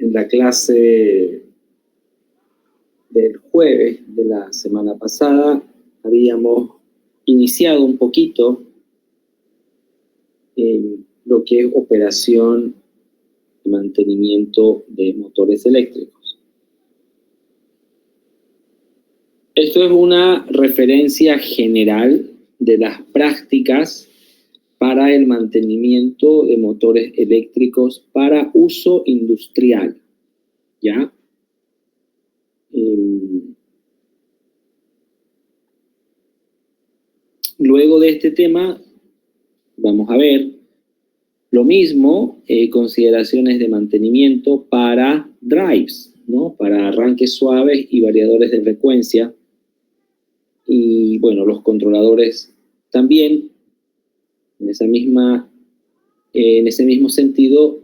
En la clase del jueves de la semana pasada habíamos iniciado un poquito en lo que es operación y mantenimiento de motores eléctricos. Esto es una referencia general de las prácticas para el mantenimiento de motores eléctricos para uso industrial, ¿ya? Luego de este tema, vamos a ver lo mismo, consideraciones de mantenimiento para drives, ¿no? Para arranques suaves y variadores de frecuencia. Y bueno, los controladores también, en ese mismo sentido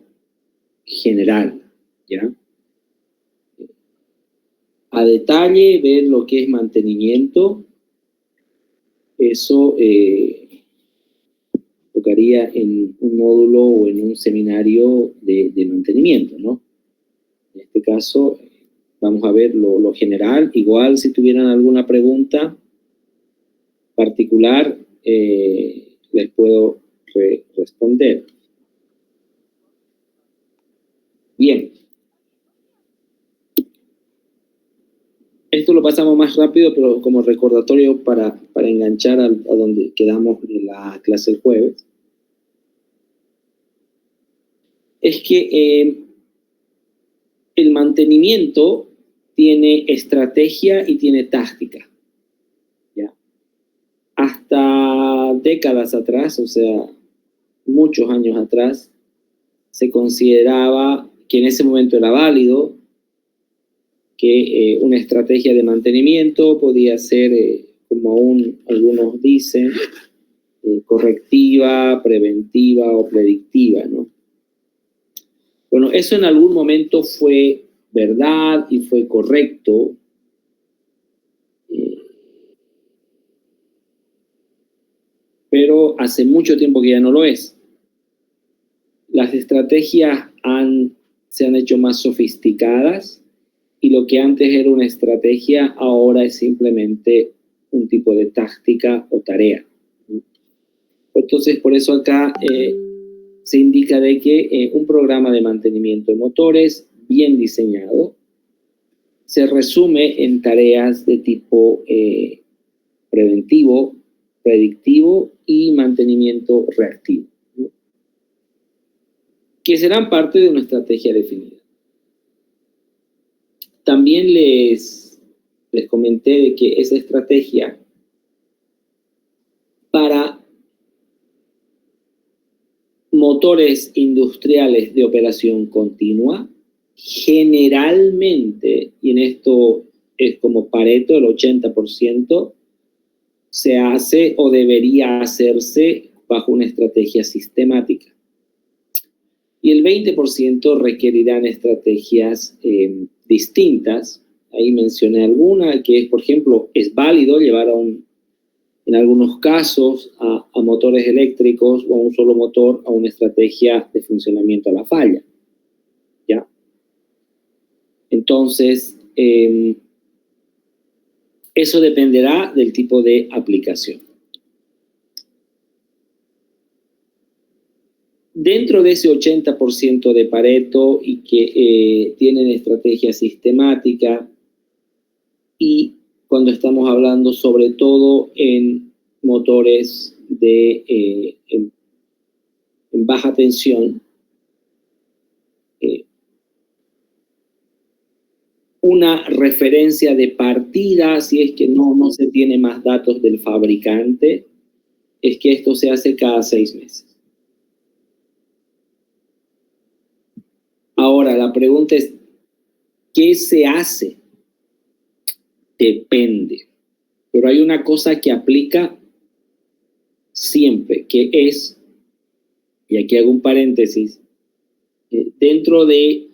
general, ¿ya? A detalle, ver lo que es mantenimiento, eso tocaría en un módulo o en un seminario de mantenimiento, ¿no? En este caso, vamos a ver lo general. Igual, si tuvieran alguna pregunta particular, les puedo responder. Bien. Esto lo pasamos más rápido, pero como recordatorio para enganchar a donde quedamos en la clase del jueves. Es que el mantenimiento tiene estrategia y tiene táctica, ¿ya? Hasta décadas atrás, o sea, muchos años atrás, se consideraba que en ese momento era válido, que una estrategia de mantenimiento podía ser, como aún algunos dicen, correctiva, preventiva o predictiva, ¿no? Bueno, eso en algún momento fue verdad y fue correcto, pero hace mucho tiempo que ya no lo es. Las estrategias se han hecho más sofisticadas y lo que antes era una estrategia ahora es simplemente un tipo de táctica o tarea. Entonces, por eso acá se indica de que un programa de mantenimiento de motores bien diseñado se resume en tareas de tipo preventivo, predictivo y mantenimiento reactivo, ¿no? Que serán parte de una estrategia definida. También les comenté de que esa estrategia para motores industriales de operación continua, generalmente, y en esto es como Pareto, el 80%, se hace o debería hacerse bajo una estrategia sistemática. Y el 20% requerirán estrategias distintas. Ahí mencioné alguna, que es, por ejemplo, es válido llevar en algunos casos a motores eléctricos o a un solo motor a una estrategia de funcionamiento a la falla, ¿ya? Entonces, eso dependerá del tipo de aplicación. Dentro de ese 80% de Pareto y que tienen estrategia sistemática, y cuando estamos hablando sobre todo en motores en baja tensión, una referencia de partida, si es que no se tiene más datos del fabricante, es que esto se hace cada 6 meses. Ahora, la pregunta es, ¿qué se hace? Depende. Pero hay una cosa que aplica siempre, que es, y aquí hago un paréntesis, dentro de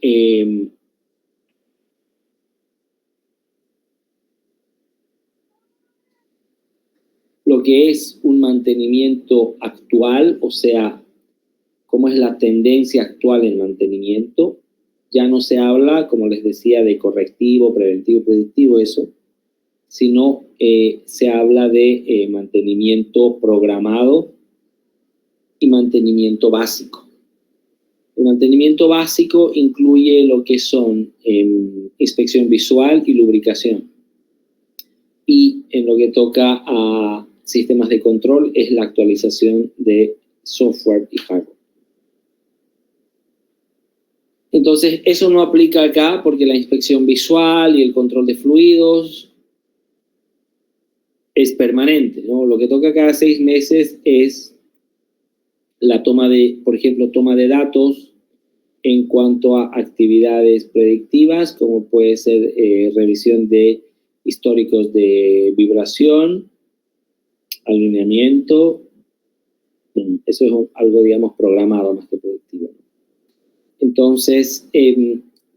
lo que es un mantenimiento actual, o sea, cómo es la tendencia actual en mantenimiento, ya no se habla, como les decía, de correctivo, preventivo, predictivo, eso, sino se habla de mantenimiento programado y mantenimiento básico. El mantenimiento básico incluye lo que son inspección visual y lubricación. Y en lo que toca a sistemas de control es la actualización de software y hardware. Entonces, eso no aplica acá porque la inspección visual y el control de fluidos es permanente, ¿no? Lo que toca cada 6 meses es la toma de, por ejemplo, toma de datos en cuanto a actividades predictivas, como puede ser revisión de históricos de vibración, alineamiento. Eso es algo, digamos, programado más que predictivo. Entonces,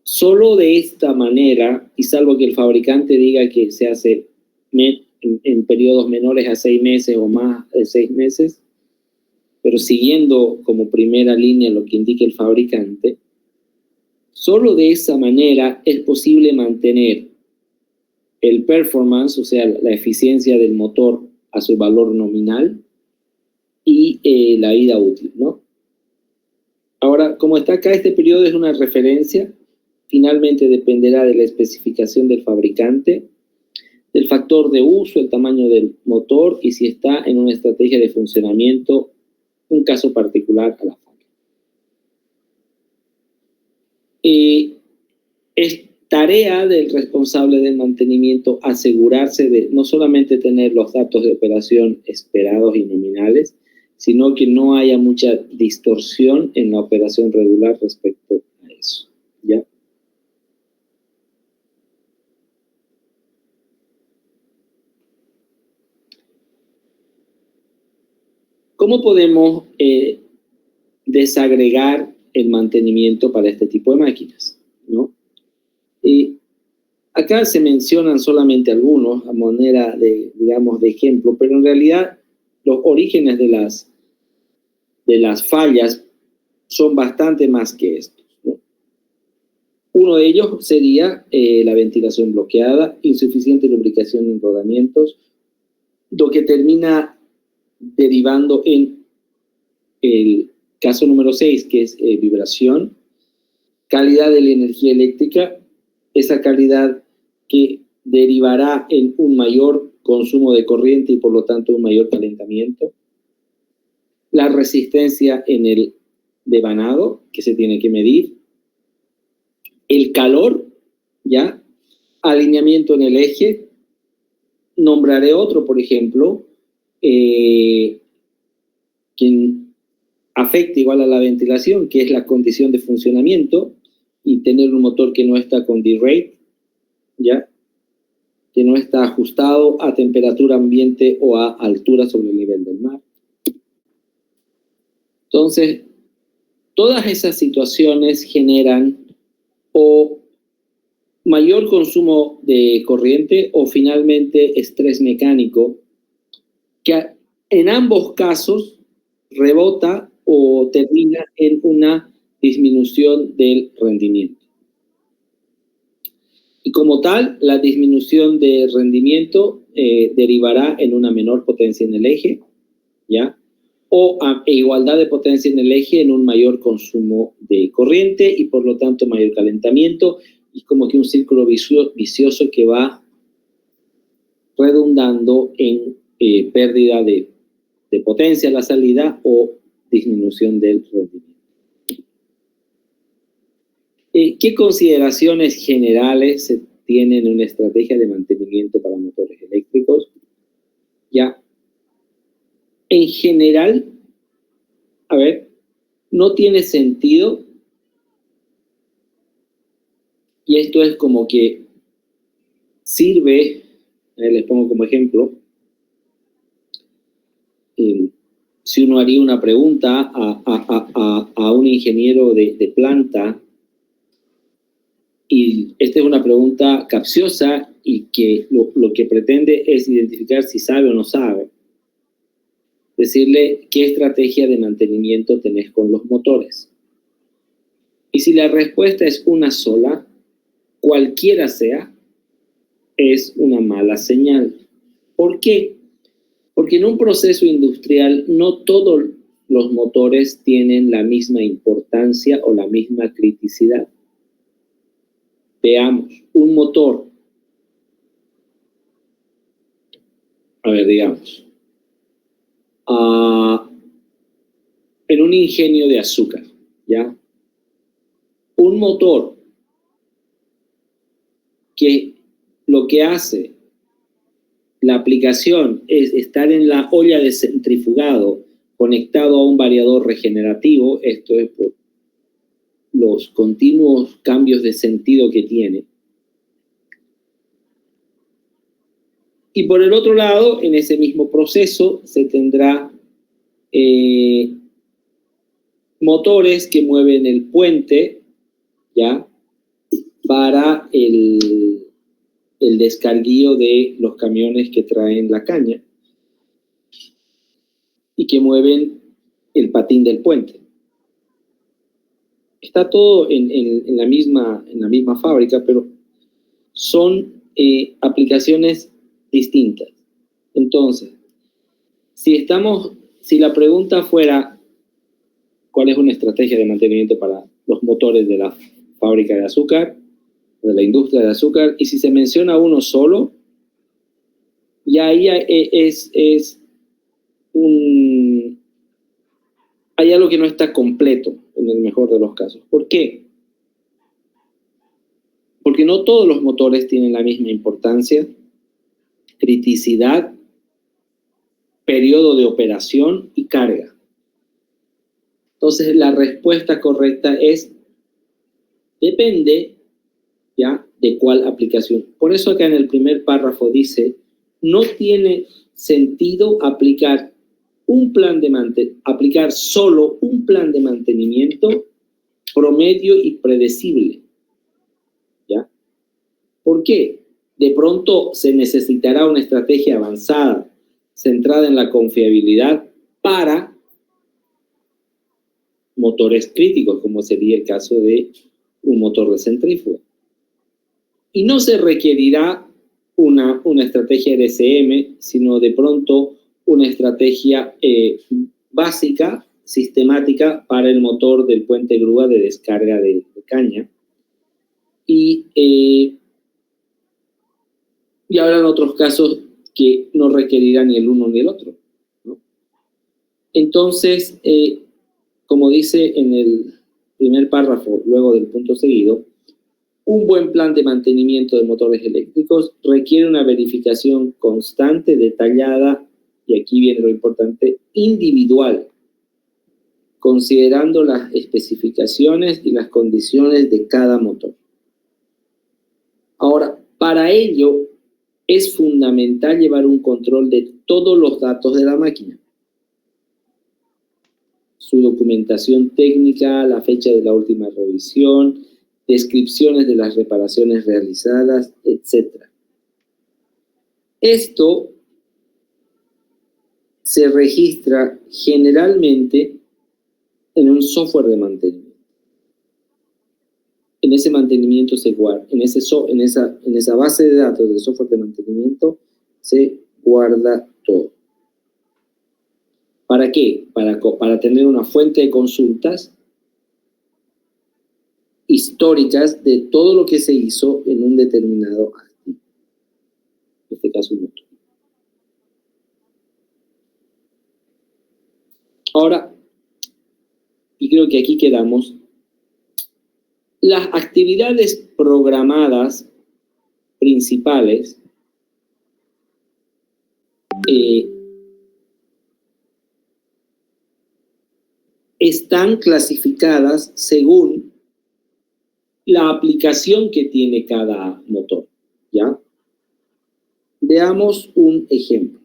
solo de esta manera, y salvo que el fabricante diga que se hace en periodos menores a 6 meses o más de 6 meses, pero siguiendo como primera línea lo que indica el fabricante, solo de esa manera es posible mantener el performance, o sea, la eficiencia del motor a su valor nominal y la vida útil, ¿no? Ahora, como está acá, este periodo es una referencia, finalmente dependerá de la especificación del fabricante, del factor de uso, el tamaño del motor y si está en una estrategia de funcionamiento, un caso particular a la fábrica. Es tarea del responsable del mantenimiento asegurarse de no solamente tener los datos de operación esperados y nominales, sino que no haya mucha distorsión en la operación regular respecto a eso, ¿ya? ¿Cómo podemos desagregar el mantenimiento para este tipo de máquinas, ¿no? Acá se mencionan solamente algunos a manera de, digamos, de ejemplo, pero en realidad los orígenes de las fallas son bastante más que estos, ¿no? Uno de ellos sería la ventilación bloqueada, insuficiente lubricación en rodamientos, lo que termina derivando en el caso número 6, que es vibración, calidad de la energía eléctrica, esa calidad que derivará en un mayor consumo de corriente y por lo tanto un mayor calentamiento, la resistencia en el devanado que se tiene que medir, el calor, ¿ya? Alineamiento en el eje, nombraré otro, por ejemplo, que afecta igual a la ventilación, que es la condición de funcionamiento y tener un motor que no está con D-rate, ¿ya? Que no está ajustado a temperatura ambiente o a altura sobre el nivel del mar. Entonces, todas esas situaciones generan o mayor consumo de corriente o finalmente estrés mecánico, que en ambos casos rebota o termina en una disminución del rendimiento. Y como tal, la disminución de rendimiento derivará en una menor potencia en el eje, ¿ya? O a igualdad de potencia en el eje en un mayor consumo de corriente y por lo tanto mayor calentamiento, y como que un círculo vicioso que va redundando en pérdida de potencia a la salida o disminución del rendimiento. ¿Qué consideraciones generales se tienen en una estrategia de mantenimiento para motores eléctricos? Ya, en general, a ver, no tiene sentido, y esto es como que sirve, les pongo como ejemplo, si uno haría una pregunta a un ingeniero de planta, y esta es una pregunta capciosa y que lo que pretende es identificar si sabe o no sabe. Decirle qué estrategia de mantenimiento tenés con los motores. Y Y si la respuesta es una sola, cualquiera sea, es una mala señal. ¿Por qué? Porque en un proceso industrial no todos los motores tienen la misma importancia o la misma criticidad. Veamos, un motor, digamos, en un ingenio de azúcar, ¿ya? Un motor que lo que hace la aplicación es estar en la olla de centrifugado conectado a un variador regenerativo, esto es por los continuos cambios de sentido que tiene. Y por el otro lado, en ese mismo proceso se tendrá motores que mueven el puente, ¿ya? Para el descarguío de los camiones que traen la caña y que mueven el patín del puente. Está todo en la misma fábrica, pero son aplicaciones distintas. Entonces, si la pregunta fuera ¿cuál es una estrategia de mantenimiento para los motores de la fábrica de azúcar, de la industria de azúcar? Y si se menciona uno solo, ya ahí hay algo que no está completo en el mejor de los casos. ¿Por qué? Porque no todos los motores tienen la misma importancia, criticidad, periodo de operación y carga. Entonces, la respuesta correcta es depende, ¿ya?, de cuál aplicación. Por eso acá en el primer párrafo dice, no tiene sentido aplicar solo un plan de mantenimiento promedio y predecible, ¿ya? ¿Por qué? De pronto se necesitará una estrategia avanzada, centrada en la confiabilidad para motores críticos, como sería el caso de un motor de centrífuga. Y no se requerirá una estrategia RSM, sino de pronto una estrategia básica, sistemática, para el motor del puente grúa de descarga de caña. Y habrán otros casos que no requerirán ni el uno ni el otro, ¿no? Entonces, como dice en el primer párrafo, luego del punto seguido, un buen plan de mantenimiento de motores eléctricos requiere una verificación constante, detallada, y aquí viene lo importante, individual, considerando las especificaciones y las condiciones de cada motor. Ahora, para ello es fundamental llevar un control de todos los datos de la máquina, su documentación técnica, la fecha de la última revisión, descripciones de las reparaciones realizadas, etc. Esto se registra generalmente en un software de mantenimiento. En ese mantenimiento se guarda, en esa base de datos del software de mantenimiento se guarda todo. ¿Para qué? Para tener una fuente de consultas históricas de todo lo que se hizo en un determinado activo. En este caso, un motor. Ahora, y creo que aquí quedamos, las actividades programadas principales están clasificadas según la aplicación que tiene cada motor, ¿ya? Veamos un ejemplo.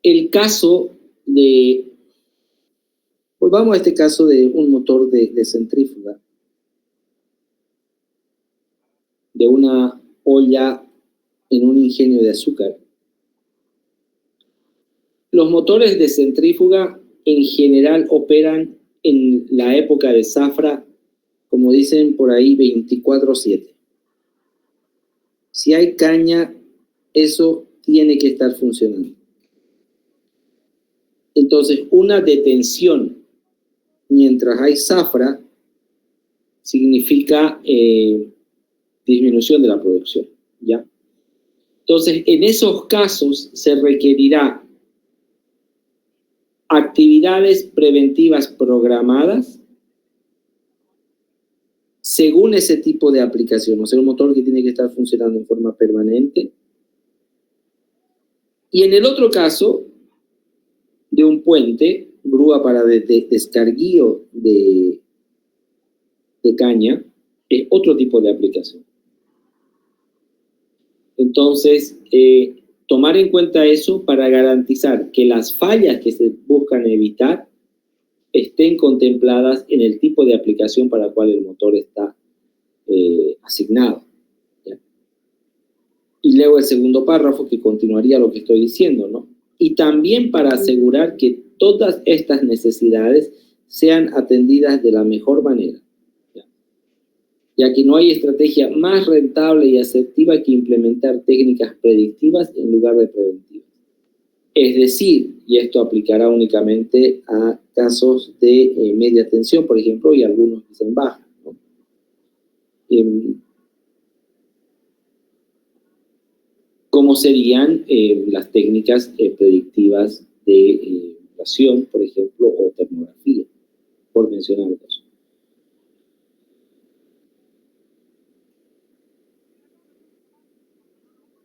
El caso de, volvamos a este caso de un motor de centrífuga, de una olla en un ingenio de azúcar. Los motores de centrífuga en general operan en la época de zafra, como dicen por ahí, 24/7. Si hay caña, eso tiene que estar funcionando. Entonces, una detención mientras hay zafra significa disminución de la producción, ¿ya? Entonces, en esos casos se requerirá actividades preventivas programadas según ese tipo de aplicación, o sea, un motor que tiene que estar funcionando en forma permanente. Y en el otro caso, de un puente, grúa para descarguío de caña, es otro tipo de aplicación. Entonces, tomar en cuenta eso para garantizar que las fallas que se buscan evitar estén contempladas en el tipo de aplicación para la cual el motor está asignado, ¿ya? Y luego el segundo párrafo que continuaría lo que estoy diciendo, ¿no? Y también para asegurar que todas estas necesidades sean atendidas de la mejor manera, ya que no hay estrategia más rentable y asertiva que implementar técnicas predictivas en lugar de preventivas. Es decir, y esto aplicará únicamente a casos de media tensión, por ejemplo, y algunos que sean baja, ¿no? ¿Cómo serían las técnicas predictivas de vibración, por ejemplo, o termografía, por mencionar dos?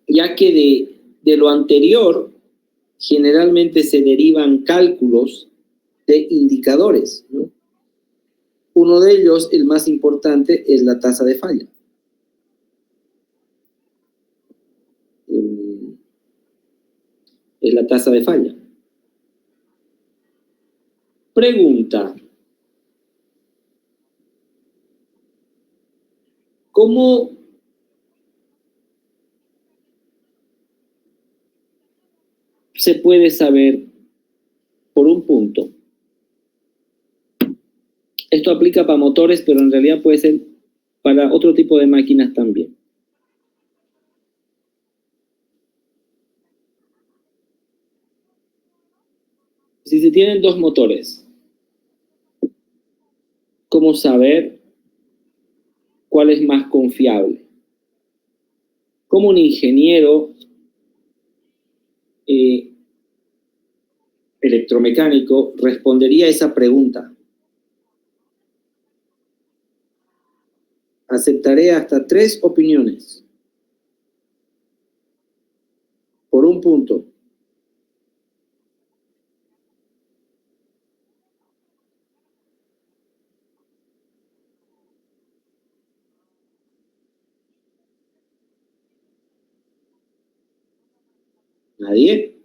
Ya que de lo anterior generalmente se derivan cálculos de indicadores, ¿no? Uno de ellos, el más importante, es la tasa de falla. Es la tasa de falla. Pregunta: ¿cómo se puede saber por un punto? Esto aplica para motores, pero en realidad puede ser para otro tipo de máquinas también. Si se tienen dos motores, ¿cómo saber cuál es más confiable? ¿Cómo un ingeniero electromecánico respondería a esa pregunta? Aceptaré hasta 3 opiniones por un punto. ¿Nadie?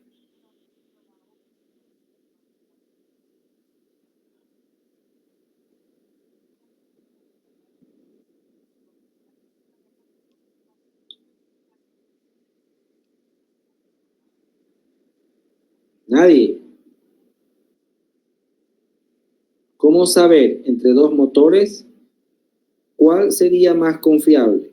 Nadie. ¿Cómo saber entre dos motores cuál sería más confiable?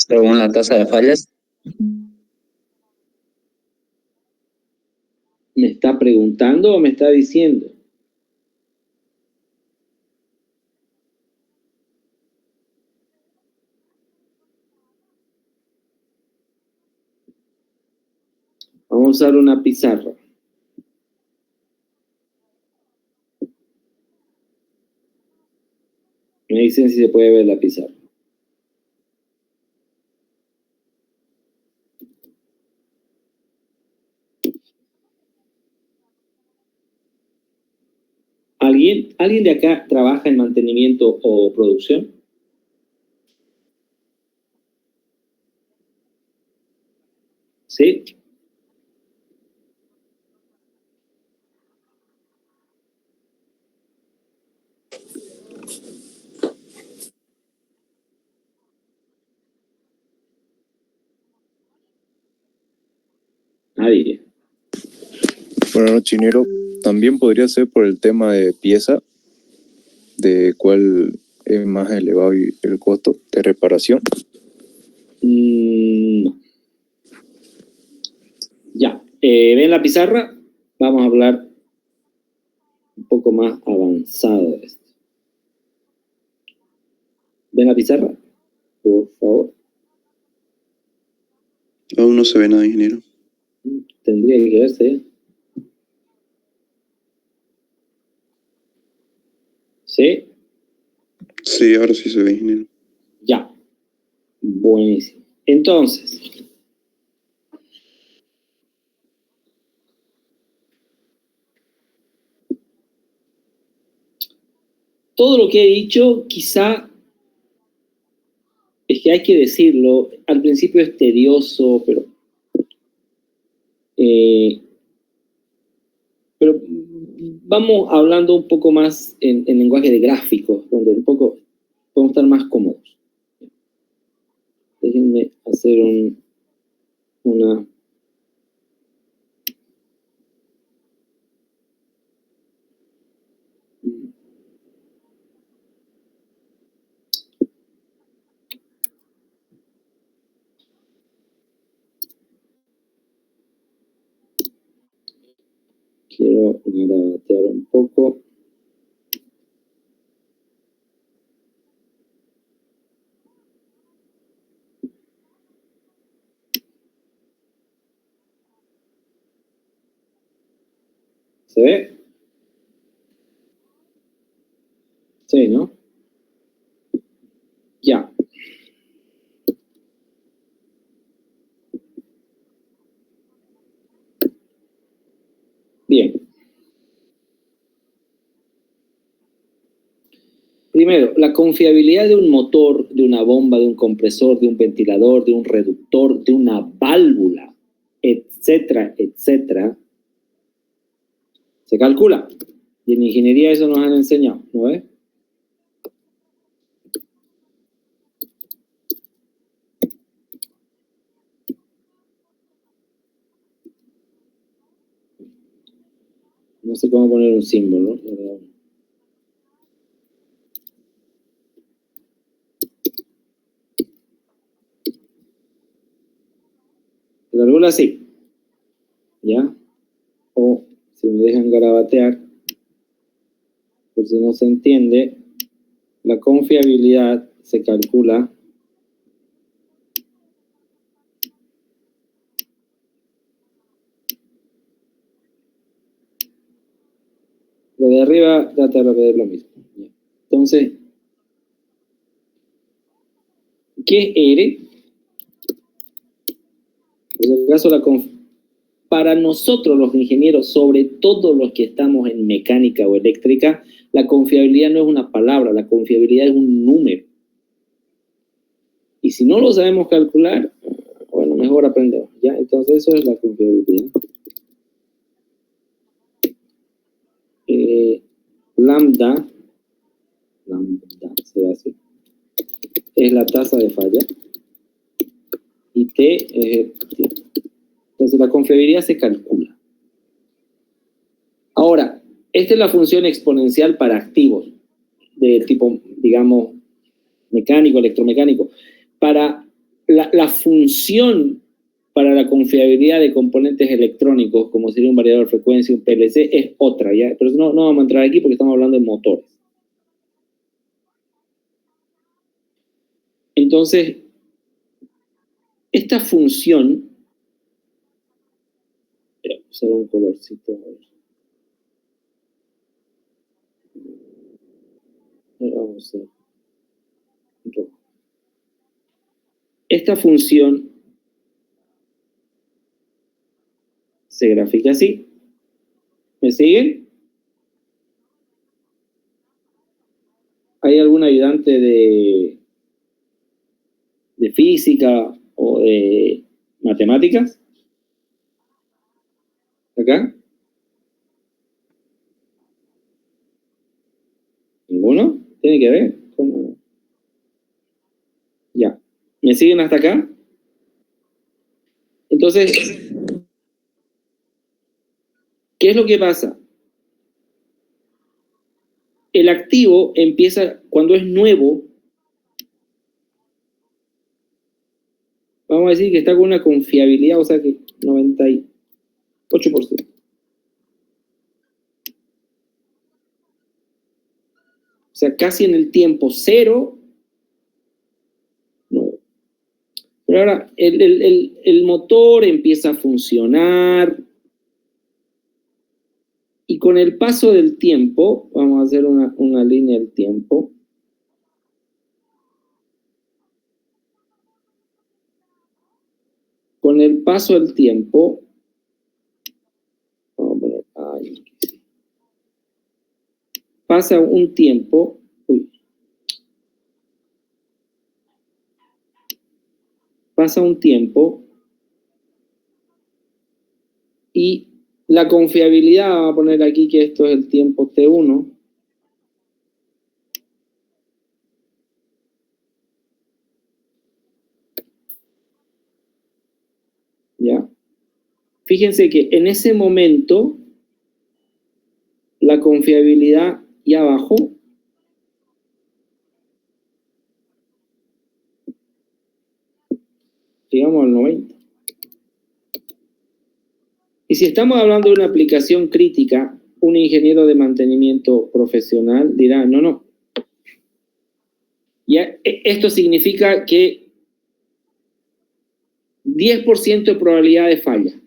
Según la tasa de fallas. ¿Me está preguntando o me está diciendo? Vamos a usar una pizarra. Me dicen si se puede ver la pizarra. ¿Alguien de acá trabaja en mantenimiento o producción? ¿Sí? Nadie. Buenas noches, ingeniero. También podría ser por el tema de pieza, de cuál es más elevado el costo de reparación. No. Ya. ¿Ven la pizarra? Vamos a hablar un poco más avanzado de esto. ¿Ven la pizarra? Por favor. Aún no se ve nada, ingeniero. Tendría que verse ya. ¿Sí? Sí, ahora sí se ve, ingeniero. Ya. Buenísimo. Entonces, todo lo que he dicho, quizá es que hay que decirlo, al principio es tedioso, pero vamos hablando un poco más en lenguaje de gráficos, donde un poco podemos estar más cómodos. Déjenme hacer una... Quiero garabatear un poco. ¿Se ve? Sí, ¿no? Ya. Bien. Primero, la confiabilidad de un motor, de una bomba, de un compresor, de un ventilador, de un reductor, de una válvula, etcétera, etcétera, se calcula. Y en ingeniería eso nos han enseñado, ¿no ves? No sé cómo poner un símbolo, ¿no? Se calcula así, ¿ya? O si me dejan garabatear, por si no se entiende, la confiabilidad se calcula lo de arriba trata de repetir lo mismo. Entonces, ¿qué es R? En el caso, para nosotros los ingenieros, sobre todo los que estamos en mecánica o eléctrica, la confiabilidad no es una palabra, la confiabilidad es un número. Y si no lo sabemos calcular, bueno, mejor aprendemos, ¿ya? Entonces eso es la confiabilidad. Lambda, se hace, es la tasa de falla, y T es el tiempo. Entonces la confiabilidad se calcula. Ahora, esta es la función exponencial para activos, de tipo, digamos, mecánico, electromecánico. Para la función para la confiabilidad de componentes electrónicos, como sería un variador de frecuencia, un PLC, es otra, ¿ya? Pero no vamos a entrar aquí porque estamos hablando de motores. Entonces, esta función, voy a usar un colorcito, vamos a ver. Esta función se grafica así. ¿Me siguen? ¿Hay algún ayudante de física o de matemáticas? acá? ¿Ninguno? ¿Tiene que ver? ¿Cómo? Ya. ¿Me siguen hasta acá? Entonces, ¿qué es lo que pasa? El activo empieza, cuando es nuevo, vamos a decir que está con una confiabilidad, o sea que 98%. O sea, casi en el tiempo cero. No. Pero ahora el motor empieza a funcionar y con el paso del tiempo, vamos a hacer una línea del tiempo. Con el paso del tiempo, vamos a poner, pasa un tiempo, pasa un tiempo y la confiabilidad, vamos a poner aquí que esto es el tiempo T1. ¿Ya? Fíjense que en ese momento la confiabilidad ya bajó. Digamos al 90. Y si estamos hablando de una aplicación crítica, un ingeniero de mantenimiento profesional dirá, no. Ya, esto significa que 10% de probabilidad de falla.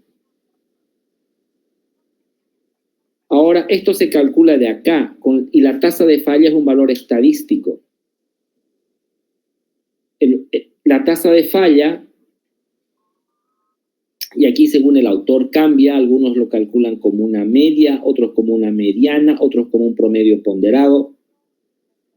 Ahora, esto se calcula de acá, y la tasa de falla es un valor estadístico. La tasa de falla, y aquí según el autor cambia, algunos lo calculan como una media, otros como una mediana, otros como un promedio ponderado.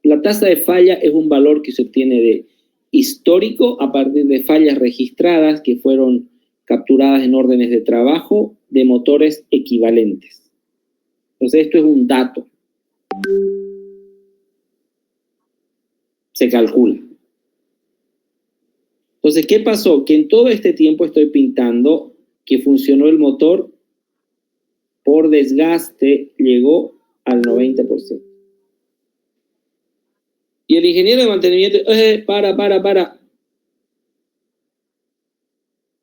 La tasa de falla es un valor que se obtiene de histórico a partir de fallas registradas que fueron capturadas en órdenes de trabajo de motores equivalentes. Entonces esto es un dato. Se calcula. Entonces, ¿qué pasó? Que en todo este tiempo estoy pintando que funcionó el motor por desgaste, llegó al 90%. Y el ingeniero de mantenimiento, para.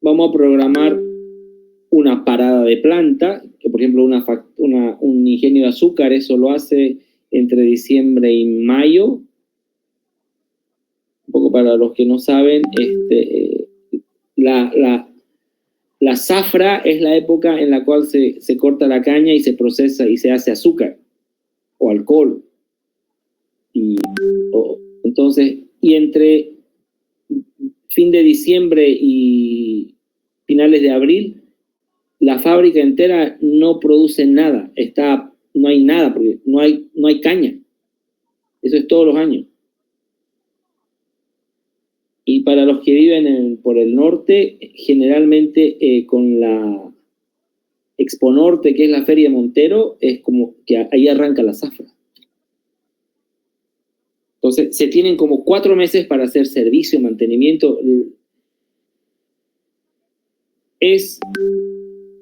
Vamos a programar una parada de planta, que por ejemplo un ingenio de azúcar, eso lo hace entre diciembre y mayo. Un poco para los que no saben, la zafra es la época en la cual se corta la caña y se procesa y se hace azúcar o alcohol. Entonces, y entre fin de diciembre y finales de abril, la fábrica entera no produce nada, no hay nada, porque no hay caña. Eso es todos los años. Y para los que viven por el norte, generalmente con la Expo Norte, que es la Feria de Montero, es como que ahí arranca la zafra. Entonces, se tienen como 4 meses para hacer servicio, mantenimiento.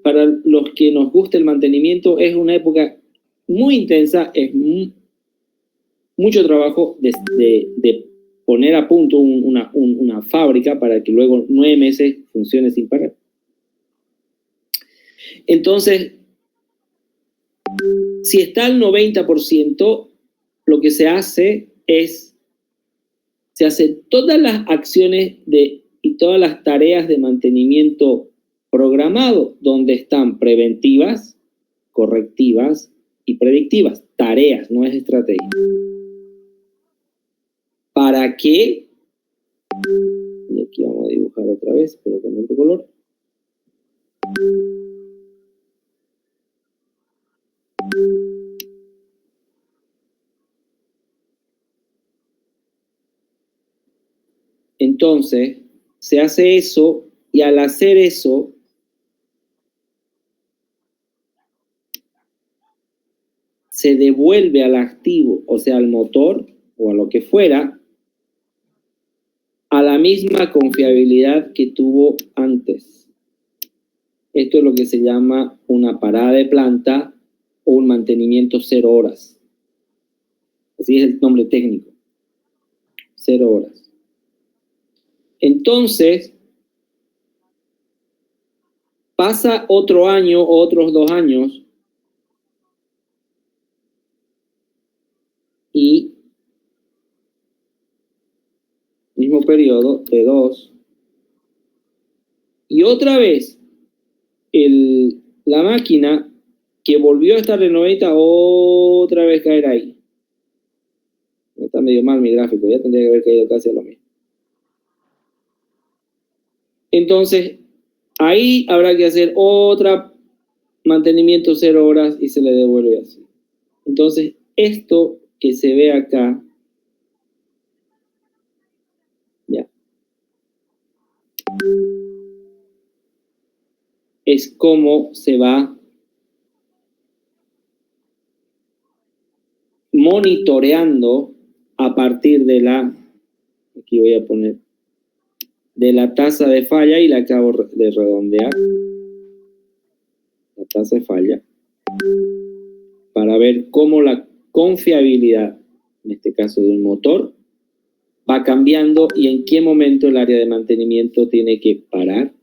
Para los que nos gusta el mantenimiento, es una época muy intensa, es mucho trabajo de poner a punto una fábrica para que luego 9 meses funcione sin parar. Entonces, si está al 90%, lo que se hace todas las acciones y todas las tareas de mantenimiento programado, donde están preventivas, correctivas y predictivas. Tareas, no es estrategia. ¿Para qué? Y aquí vamos a dibujar otra vez, pero con otro color. Entonces, se hace eso, y al hacer eso, se devuelve al activo, o sea, al motor o a lo que fuera, a la misma confiabilidad que tuvo antes. Esto es lo que se llama una parada de planta o un mantenimiento 0 horas. Así es el nombre técnico. 0 horas. Entonces, pasa otro año o otros 2 años y mismo periodo de 2 y otra vez la máquina que volvió a estar renovada otra vez caer ahí. Está medio mal mi gráfico, ya tendría que haber caído casi a lo mismo. Entonces, ahí habrá que hacer otra mantenimiento 0 horas y se le devuelve así. Entonces, esto que se ve acá, ya, es cómo se va monitoreando a partir de aquí voy a poner, de la tasa de falla y la acabo de redondear, la tasa de falla, para ver cómo la confiabilidad, en este caso de un motor, va cambiando y en qué momento el área de mantenimiento tiene que parar,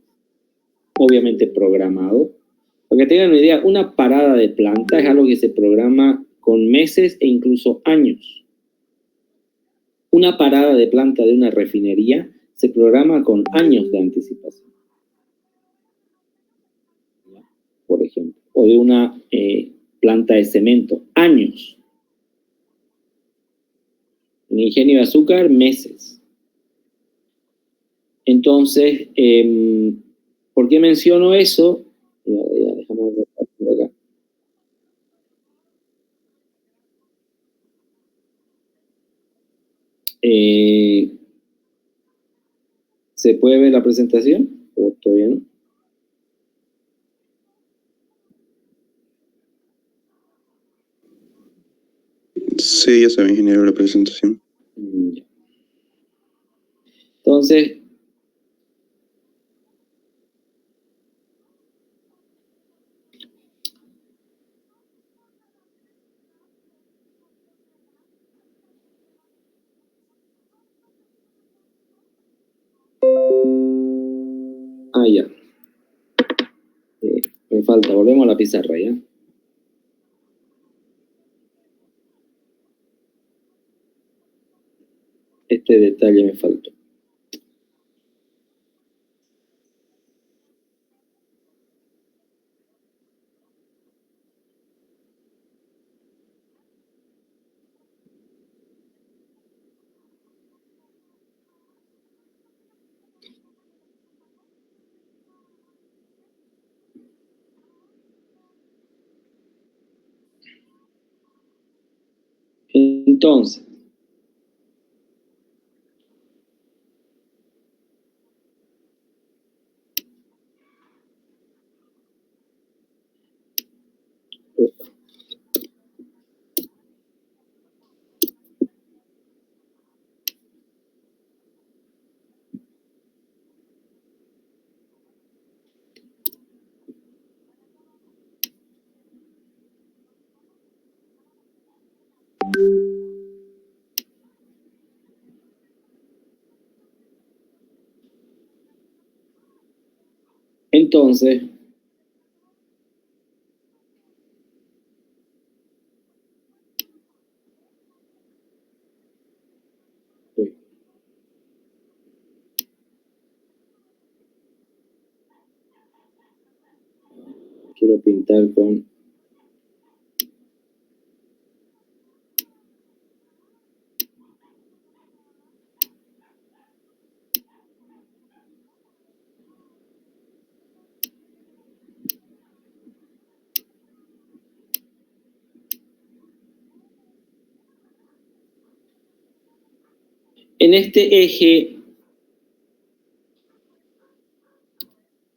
obviamente programado. Para que tengan una idea, una parada de planta es algo que se programa con meses e incluso años. Una parada de planta de una refinería se programa con años de anticipación, por ejemplo, o de una planta de cemento, años. En ingenio de azúcar, meses. Entonces, ¿por qué menciono eso? Ya dejamos de acá. ¿Se puede ver la presentación? ¿O todavía no? Sí, ya se ve, ingeniero, la presentación. Entonces, ya. Me falta, volvemos a la pizarra, ¿ya? Este detalle me faltó. Entonces, quiero pintar con... En este eje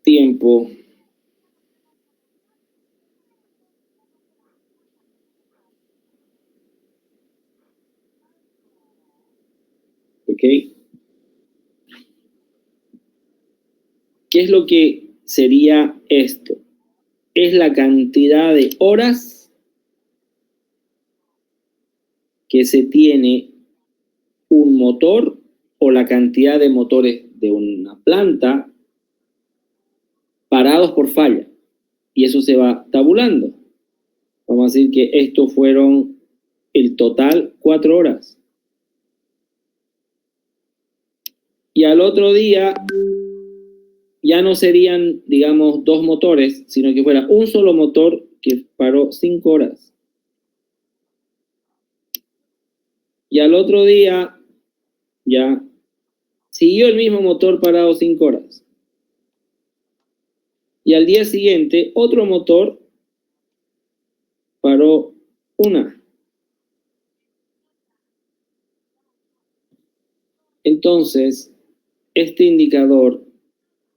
tiempo, ¿Ok? ¿Qué es lo que sería esto? Es la cantidad de horas que se tiene un motor o la cantidad de motores de una planta parados por falla. Y eso se va tabulando. Vamos a decir que estos fueron el total 4 horas. Y al otro día ya no serían, digamos, 2 motores, sino que fuera un solo motor que paró 5 horas. Y al otro día ya siguió el mismo motor parado 5 horas. Y al día siguiente, otro motor paró 1. Entonces, este indicador,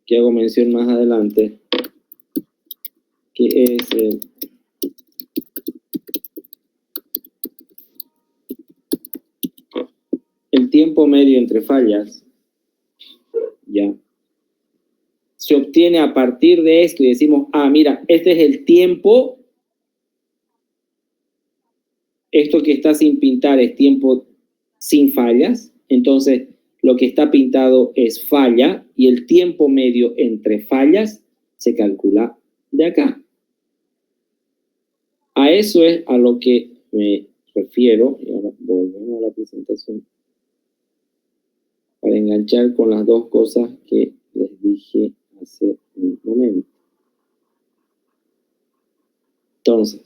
que hago mención más adelante, que es el tiempo medio entre fallas, ya, se obtiene a partir de esto y decimos, mira, este es el tiempo, esto que está sin pintar es tiempo sin fallas, entonces lo que está pintado es falla y el tiempo medio entre fallas se calcula de acá. A eso es a lo que me refiero, y ahora volvemos a la presentación para enganchar con las dos cosas que les dije hace un momento. Entonces,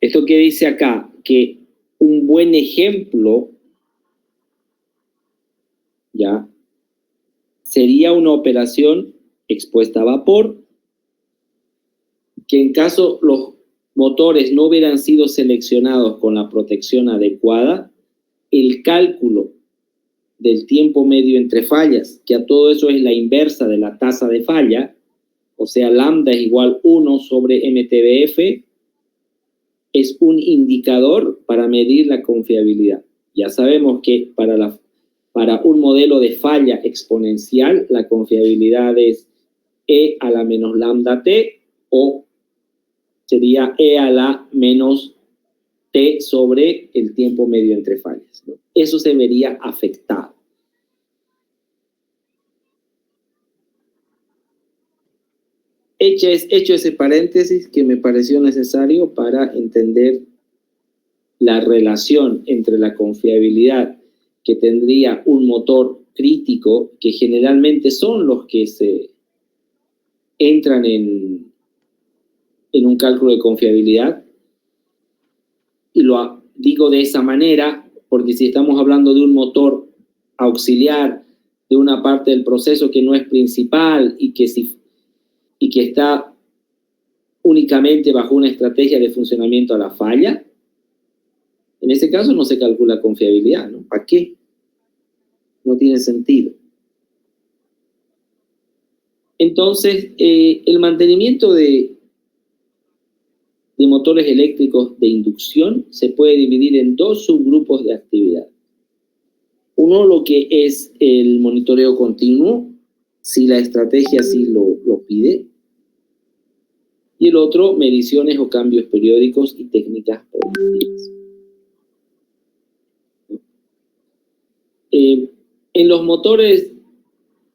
esto que dice acá, que un buen ejemplo, ya, sería una operación expuesta a vapor, que en caso los motores no hubieran sido seleccionados con la protección adecuada, el cálculo del tiempo medio entre fallas, que a todo eso es la inversa de la tasa de falla, o sea, lambda es igual 1 sobre MTBF, es un indicador para medir la confiabilidad. Ya sabemos que para un modelo de falla exponencial, la confiabilidad es E a la menos lambda T, o sería E a la menos T sobre el tiempo medio entre fallas, ¿no? Eso se vería afectado. Hecho ese paréntesis que me pareció necesario para entender la relación entre la confiabilidad que tendría un motor crítico, que generalmente son los que se entran en un cálculo de confiabilidad, y lo digo de esa manera porque si estamos hablando de un motor auxiliar de una parte del proceso que no es principal y que está únicamente bajo una estrategia de funcionamiento a la falla, en ese caso no se calcula confiabilidad, ¿no? ¿Para qué? No tiene sentido. Entonces, el mantenimiento de motores eléctricos de inducción se puede dividir en 2 subgrupos de actividad. Uno, lo que es el monitoreo continuo, si la estrategia así lo pide. Y el otro, mediciones o cambios periódicos y técnicas predictivas. En los motores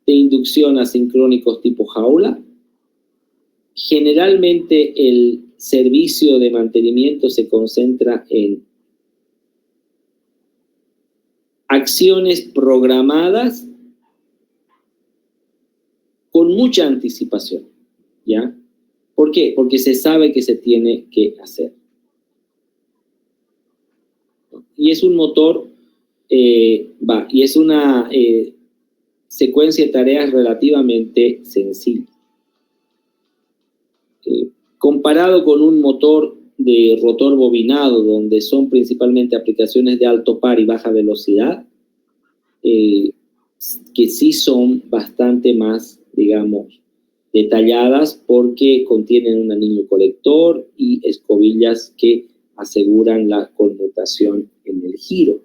de inducción asincrónicos tipo jaula, generalmente el servicio de mantenimiento se concentra en acciones programadas con mucha anticipación, ¿ya? ¿Por qué? Porque se sabe que se tiene que hacer. Y es un motor, y es una secuencia de tareas relativamente sencilla. Comparado con un motor de rotor bobinado, donde son principalmente aplicaciones de alto par y baja velocidad, que sí son bastante más, digamos, detalladas porque contienen un anillo colector y escobillas que aseguran la conmutación en el giro.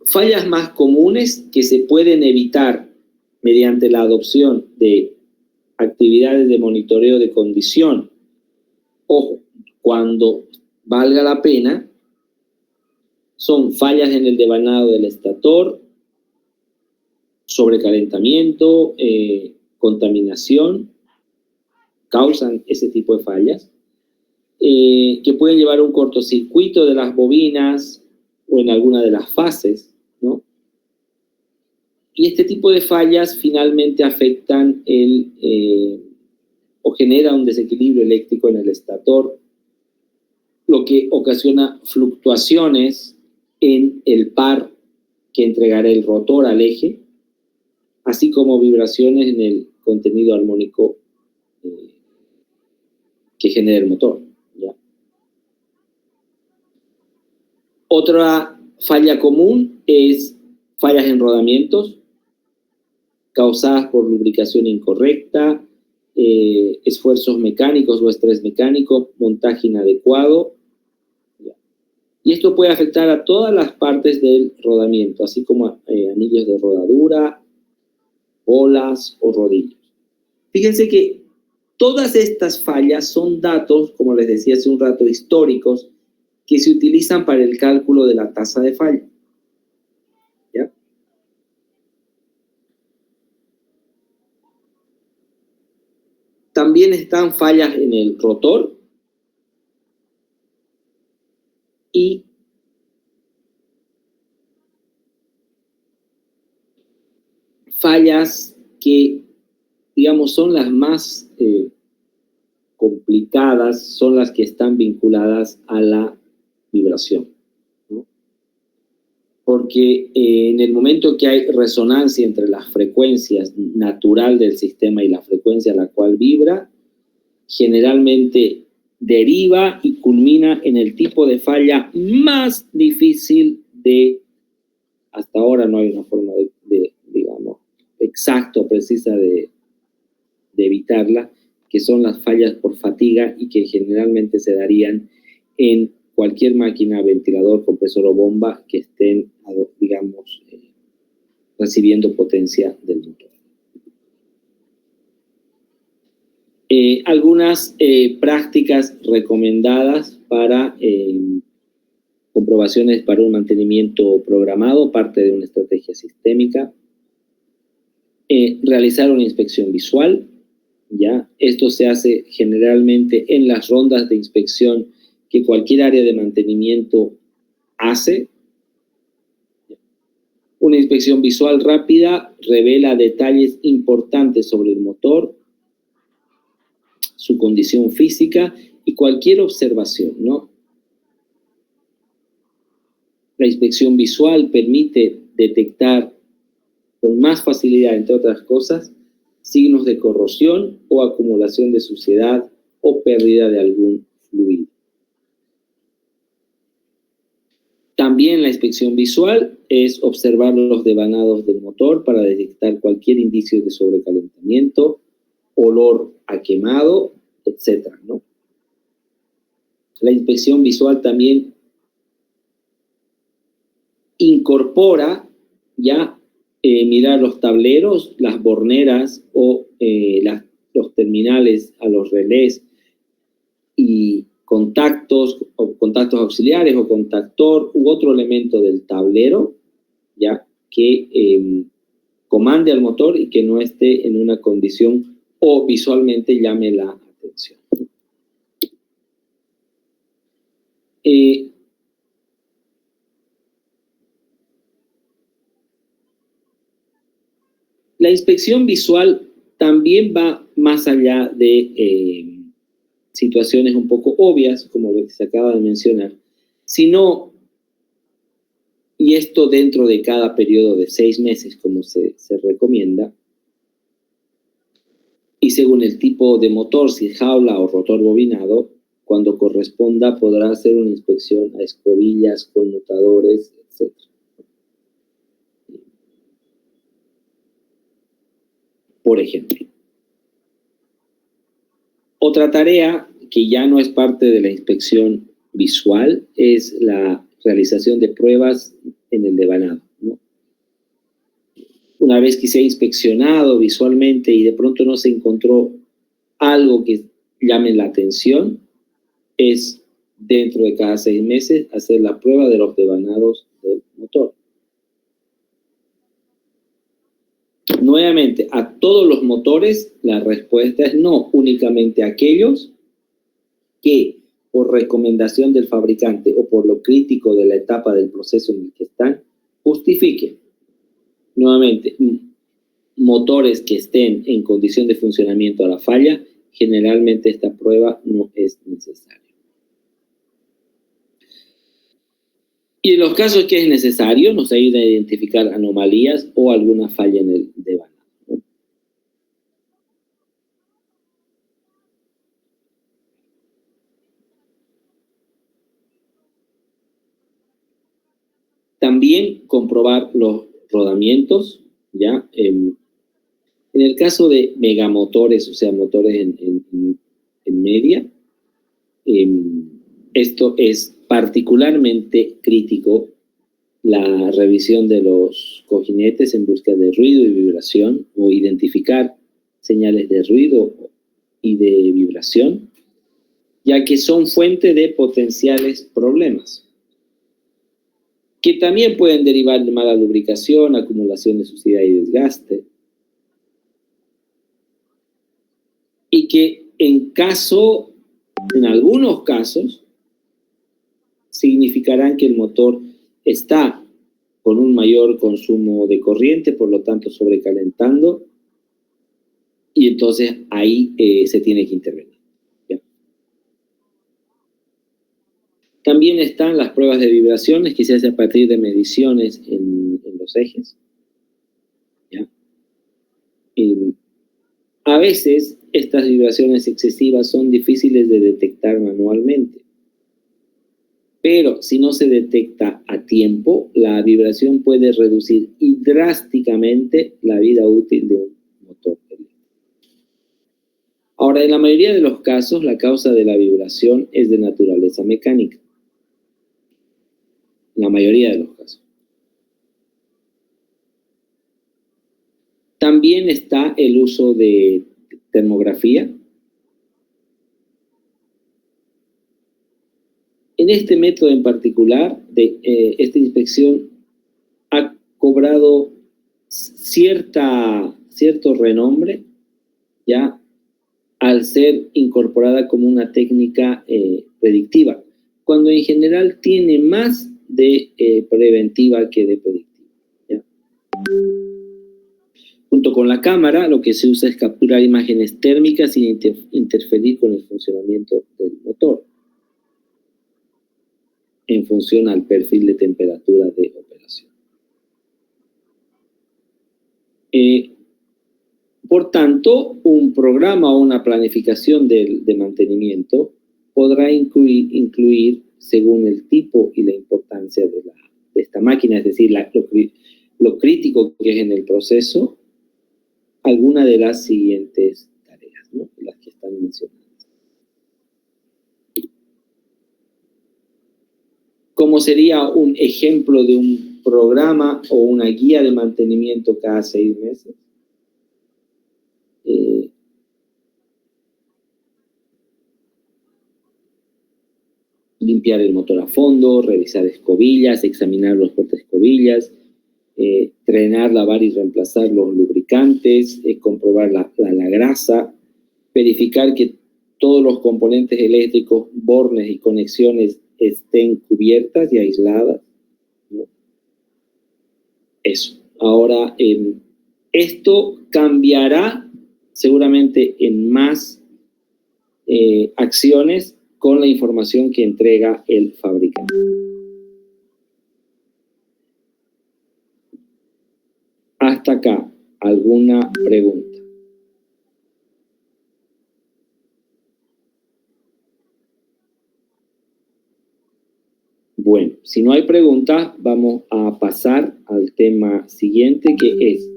Fallas más comunes que se pueden evitar mediante la adopción de actividades de monitoreo de condición. Ojo, cuando valga la pena, son fallas en el devanado del estator, sobrecalentamiento, contaminación, causan ese tipo de fallas, que pueden llevar a un cortocircuito de las bobinas o en alguna de las fases, ¿no? Y este tipo de fallas finalmente afectan o generan un desequilibrio eléctrico en el estator, lo que ocasiona fluctuaciones en el par que entregará el rotor al eje, así como vibraciones en el contenido armónico que genera el motor, ¿ya? Otra falla común es fallas en rodamientos causadas por lubricación incorrecta, esfuerzos mecánicos o estrés mecánico, montaje inadecuado. Y esto puede afectar a todas las partes del rodamiento, así como anillos de rodadura, bolas o rodillos. Fíjense que todas estas fallas son datos, como les decía hace un rato, históricos, que se utilizan para el cálculo de la tasa de falla. ¿Ya? También están fallas en el rotor y fallas que, digamos, son las más complicadas, son las que están vinculadas a la vibración, ¿no? Porque en el momento que hay resonancia entre las frecuencias natural del sistema y la frecuencia a la cual vibra, generalmente deriva y culmina en el tipo de falla más difícil de, hasta ahora no hay una forma de digamos, exacta o precisa de evitarla, que son las fallas por fatiga y que generalmente se darían en cualquier máquina, ventilador, compresor o bomba que estén, digamos, recibiendo potencia del motor. Algunas prácticas recomendadas para comprobaciones para un mantenimiento programado, parte de una estrategia sistémica. Realizar una inspección visual, ¿ya? Esto se hace generalmente en las rondas de inspección que cualquier área de mantenimiento hace. Una inspección visual rápida revela detalles importantes sobre el motor, su condición física y cualquier observación, ¿no? La inspección visual permite detectar con más facilidad, entre otras cosas, signos de corrosión o acumulación de suciedad o pérdida de algún fluido. También la inspección visual es observar los devanados del motor para detectar cualquier indicio de sobrecalentamiento, olor a quemado, etc., ¿no? La inspección visual también incorpora ya mirar los tableros, las borneras o los terminales a los relés y contactos auxiliares o contactor u otro elemento del tablero, ya que comande al motor y que no esté en una condición o visualmente llame la atención. La inspección visual también va más allá de situaciones un poco obvias, como lo que se acaba de mencionar, sino, y esto dentro de cada periodo de 6 meses, como se recomienda, y según el tipo de motor, si es jaula o rotor bobinado, cuando corresponda podrá hacer una inspección a escobillas, conmutadores, etc. Por ejemplo. Otra tarea que ya no es parte de la inspección visual es la realización de pruebas en el devanado, ¿no? Una vez que se ha inspeccionado visualmente y de pronto no se encontró algo que llame la atención, es dentro de cada 6 meses hacer la prueba de los devanados del motor. Nuevamente, a todos los motores la respuesta es no, únicamente a aquellos que por recomendación del fabricante o por lo crítico de la etapa del proceso en el que están, justifiquen. Nuevamente, motores que estén en condición de funcionamiento a la falla, generalmente esta prueba no es necesaria. Y en los casos que es necesario, nos ayuda a identificar anomalías o alguna falla en el devanado, ¿no? También comprobar los rodamientos, ¿ya? En el caso de megamotores, o sea, motores en media, esto es particularmente crítico, la revisión de los cojinetes en busca de ruido y vibración, o identificar señales de ruido y de vibración, ya que son fuente de potenciales problemas, que también pueden derivar de mala lubricación, acumulación de suciedad y desgaste, y que en algunos casos, significarán que el motor está con un mayor consumo de corriente, por lo tanto sobrecalentando, y entonces ahí se tiene que intervenir, ¿ya? También están las pruebas de vibraciones que se hacen a partir de mediciones en los ejes, ¿ya? A veces estas vibraciones excesivas son difíciles de detectar manualmente, pero si no se detecta a tiempo, la vibración puede reducir drásticamente la vida útil de un motor eléctrico. Ahora, en la mayoría de los casos, la causa de la vibración es de naturaleza mecánica. En la mayoría de los casos. También está el uso de termografía. En este método en particular, esta inspección ha cobrado cierto renombre, ya al ser incorporada como una técnica predictiva, cuando en general tiene más de preventiva que de predictiva, ¿ya? Junto con la cámara, lo que se usa es capturar imágenes térmicas sin interferir con el funcionamiento del motor, en función al perfil de temperatura de operación. Por tanto, un programa o una planificación de mantenimiento podrá incluir, según el tipo y la importancia de esta máquina, es decir, lo crítico que es en el proceso, alguna de las siguientes tareas, ¿no? Las que están mencionadas. ¿Cómo sería un ejemplo de un programa o una guía de mantenimiento cada 6 meses? Limpiar el motor a fondo, revisar escobillas, examinar los portaescobillas, drenar, lavar y reemplazar los lubricantes, comprobar la grasa, verificar que todos los componentes eléctricos, bornes y conexiones estén cubiertas y aisladas, ¿no? Eso. Ahora, esto cambiará seguramente en más acciones con la información que entrega el fabricante. Hasta acá, ¿alguna pregunta? Bueno, si no hay preguntas, vamos a pasar al tema siguiente, que es,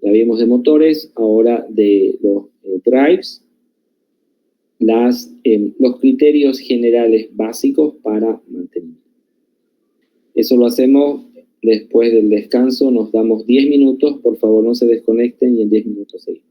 ya vimos de motores, ahora de los drives, los criterios generales básicos para mantenimiento. Eso lo hacemos Después del descanso nos damos 10 minutos, por favor no se desconecten y en 10 minutos seguimos.